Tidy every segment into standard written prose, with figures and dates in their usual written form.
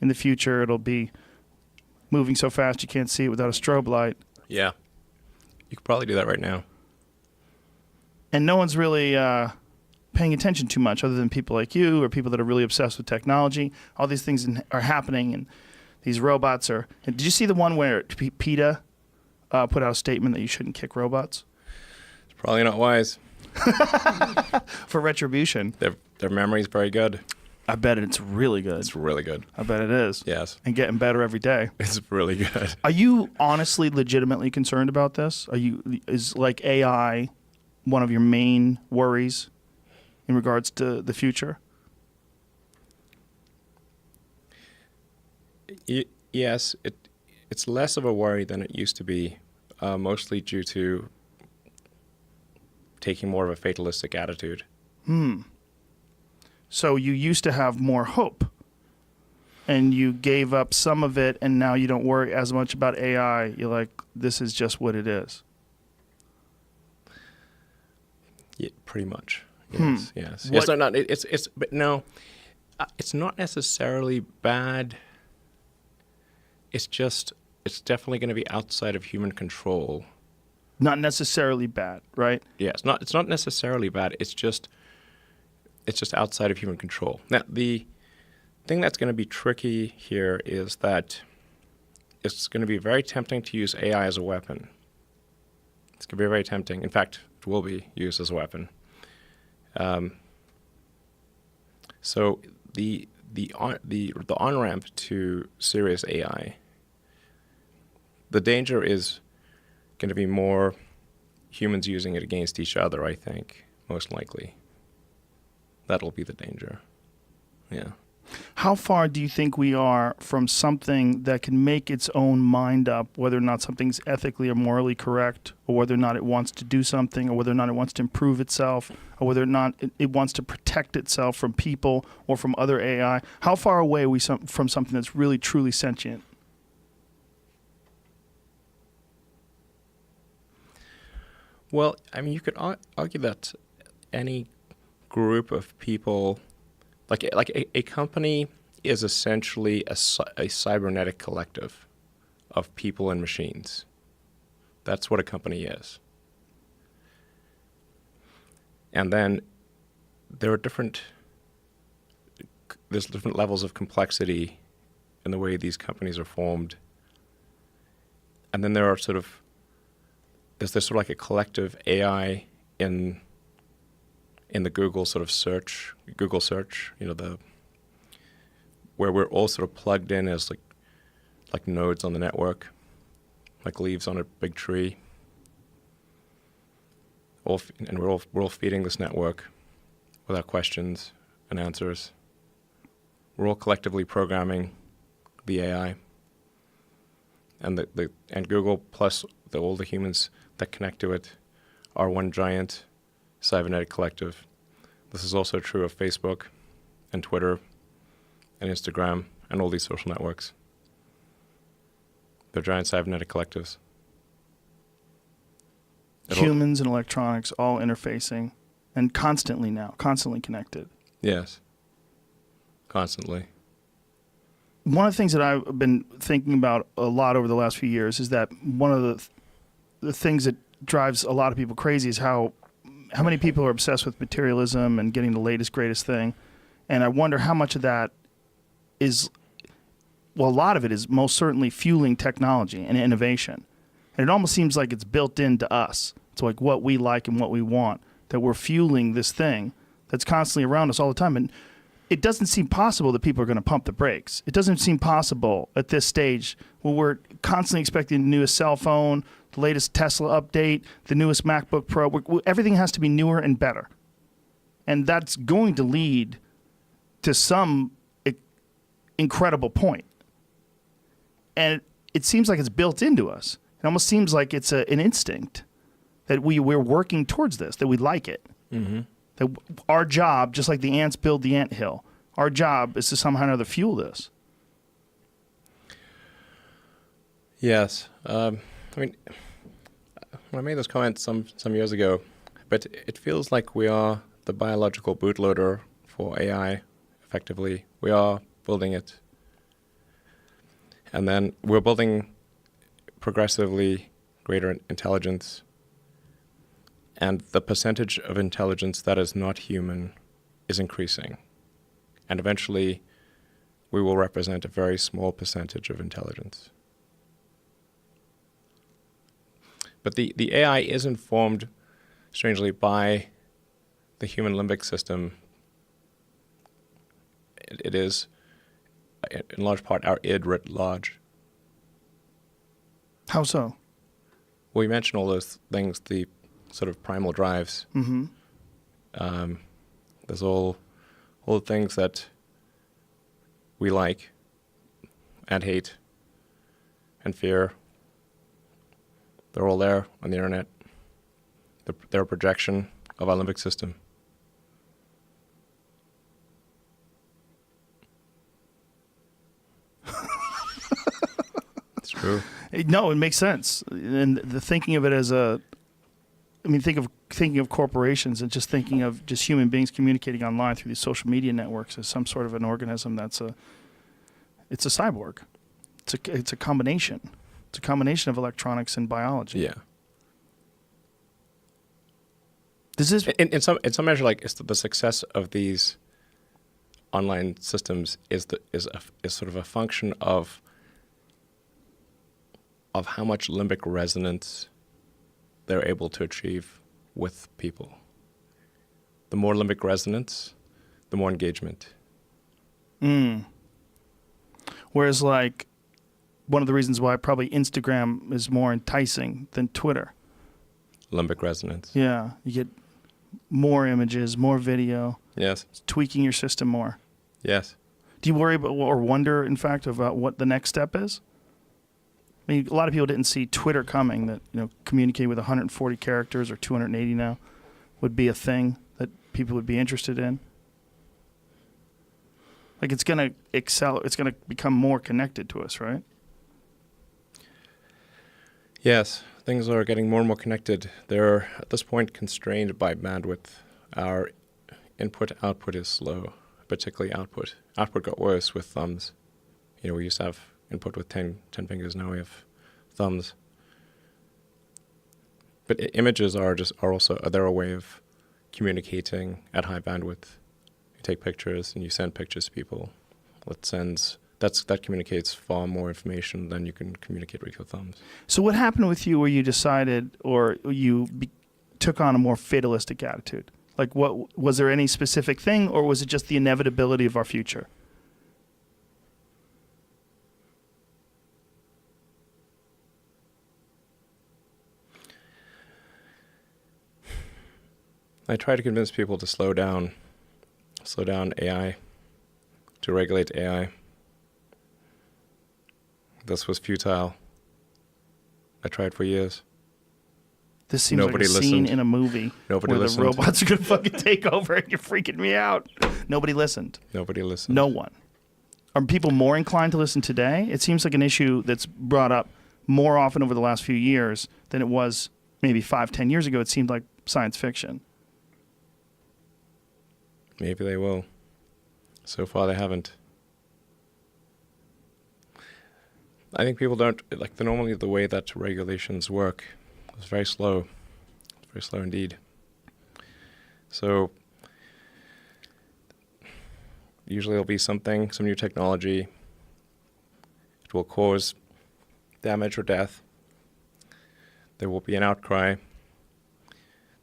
in the future it'll be moving so fast you can't see it without a strobe light. Yeah. You could probably do that right now. And no one's really paying attention too much other than people like you or people that are really obsessed with technology. All these things are happening, and these robots are... And did you see the one where PETA put out a statement that you shouldn't kick robots? It's probably not wise. For retribution. Their memory's very good. I bet it's really good. It's really good. I bet it is. Yes. And getting better every day. It's really good. Are you honestly, legitimately concerned about this? Is like AI one of your main worries in regards to the future? Yes. It's less of a worry than it used to be, mostly due to taking more of a fatalistic attitude. So you used to have more hope, and you gave up some of it, and now you don't worry as much about AI. You're like, this is just what it is. Yeah, pretty much. Yes, yes. What- But no, it's not necessarily bad. It's definitely going to be outside of human control. Not necessarily bad, right? Yeah, it's not necessarily bad. It's just outside of human control. Now, the thing that's going to be tricky here is that it's going to be very tempting to use AI as a weapon. It's going to be very tempting. In fact, it will be used as a weapon. So the on-ramp to serious AI, the danger is going to be more humans using it against each other, I think, most likely. That'll be the danger. Yeah. How far do you think we are from something that can make its own mind up, whether or not something's ethically or morally correct, or whether or not it wants to do something, or whether or not it wants to improve itself, or whether or not it wants to protect itself from people or from other AI? How far away are we from something that's really, truly sentient? Well, I mean, you could argue that any group of people, like a company is essentially a cybernetic collective of people and machines. That's what a company is. And then there's different levels of complexity in the way these companies are formed. And then there's this sort of like a collective AI in the Google search, where we're all sort of plugged in as like nodes on the network, like leaves on a big tree. And we're all feeding this network without questions and answers. We're all collectively programming the AI, and and Google plus all the humans that connect to it are one giant cybernetic collective. This is also true of Facebook and Twitter and Instagram and all these social networks. They're giant cybernetic collectives. Humans and electronics all interfacing, and constantly connected. Yes. Constantly. One of the things that I've been thinking about a lot over the last few years is that one of the things that drives a lot of people crazy is how many people are obsessed with materialism and getting the latest, greatest thing. And I wonder how much of that is, well, a lot of it is most certainly fueling technology and innovation. And it almost seems like it's built into us. It's like what we like and what we want, that we're fueling this thing that's constantly around us all the time. And it doesn't seem possible that people are going to pump the brakes. It doesn't seem possible at this stage when we're constantly expecting the newest cell phone, the latest Tesla update, the newest MacBook Pro. Everything has to be newer and better. And that's going to lead to some incredible point. And it seems like it's built into us. It almost seems like it's an instinct that we're working towards this, that we like it. Mm-hmm. That our job, just like the ants build the anthill, our job is to somehow or another fuel this. Yes. I mean, when I made those comments some years ago, but it feels like we are the biological bootloader for AI, effectively. We are building it. And then we're building progressively greater intelligence. And the percentage of intelligence that is not human is increasing. And eventually, we will represent a very small percentage of intelligence. But the AI is informed, strangely, by the human limbic system. It is, in large part, our id writ large. How so? Well, you mentioned all those things, the sort of primal drives. Mm-hmm. There's all the things that we like and hate and fear. They're all there on the internet. They're a projection of our limbic system. It's true. No, it makes sense. And the thinking of it as thinking of corporations and just thinking of just human beings communicating online through these social media networks as some sort of an organism it's a cyborg. It's a combination. It's a combination of electronics and biology. Yeah. Does this In some measure, like it's the success of these online systems is sort of a function of how much limbic resonance they're able to achieve with people. The more limbic resonance, the more engagement. Whereas, like, one of the reasons why probably Instagram is more enticing than Twitter. Limbic resonance. Yeah, you get more images, more video. Yes. It's tweaking your system more. Yes. Do you worry about or wonder, in fact, about what the next step is? I mean, a lot of people didn't see Twitter coming, that, communicating with 140 characters or 280 now would be a thing that people would be interested in. Like, it's going to it's going to become more connected to us, right? Yes. Things are getting more and more connected. They're, at this point, constrained by bandwidth. Our input-output is slow, particularly output. Output got worse with thumbs. We used to have input with 10 fingers, now we have thumbs. But images are they're a way of communicating at high bandwidth. You take pictures and you send pictures to people. That communicates far more information than you can communicate with your thumbs. So what happened with you where you decided, or you took on a more fatalistic attitude? Like, what was there any specific thing, or was it just the inevitability of our future? I try to convince people to slow down AI, to regulate AI. This was futile. I tried for years. This seems Nobody like a scene listened. in a movie Nobody where listened. the robots are going to fucking take over and you're freaking me out. Nobody listened. Nobody listened. No one. Are people more inclined to listen today? It seems like an issue that's brought up more often over the last few years than it was maybe 5-10 years ago. It seemed like science fiction. Maybe they will. So far, they haven't. I think people don't, normally the way that regulations work is very slow. It's very slow indeed. So usually there'll be some new technology. It will cause damage or death. There will be an outcry.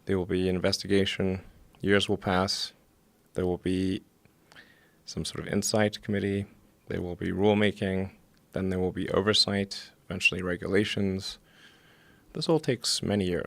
There will be an investigation. Years will pass. There will be some sort of insight committee. There will be rulemaking. Then there will be oversight, eventually regulations. This all takes many years.